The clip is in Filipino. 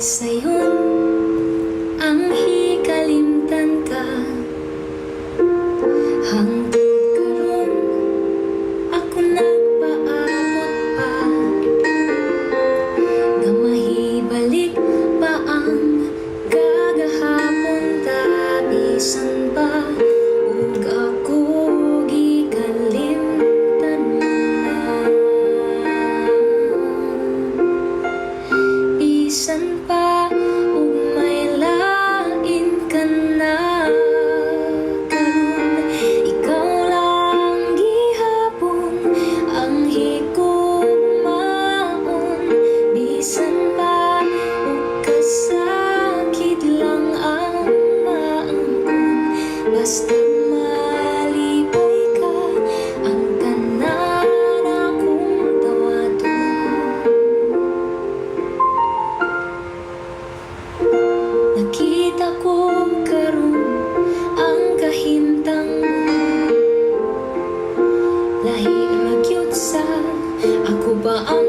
sayon ang hikalimtan ka. Hangtod karon ako nagpaabot pa, nga mahibalik pa ang kagahapon ta. Bisan pa ug ako gikalimtan mo na. Bisan pa ug may lain ka na karon, ikaw lang gihapon ang higugmaon. Bisan pa ug kasakit lang ang maangkon, basta malipay ka ang tanan akong tawaton. Nakita ko karon ang kahimtang mo, lahi ra gyud sa ako ba ang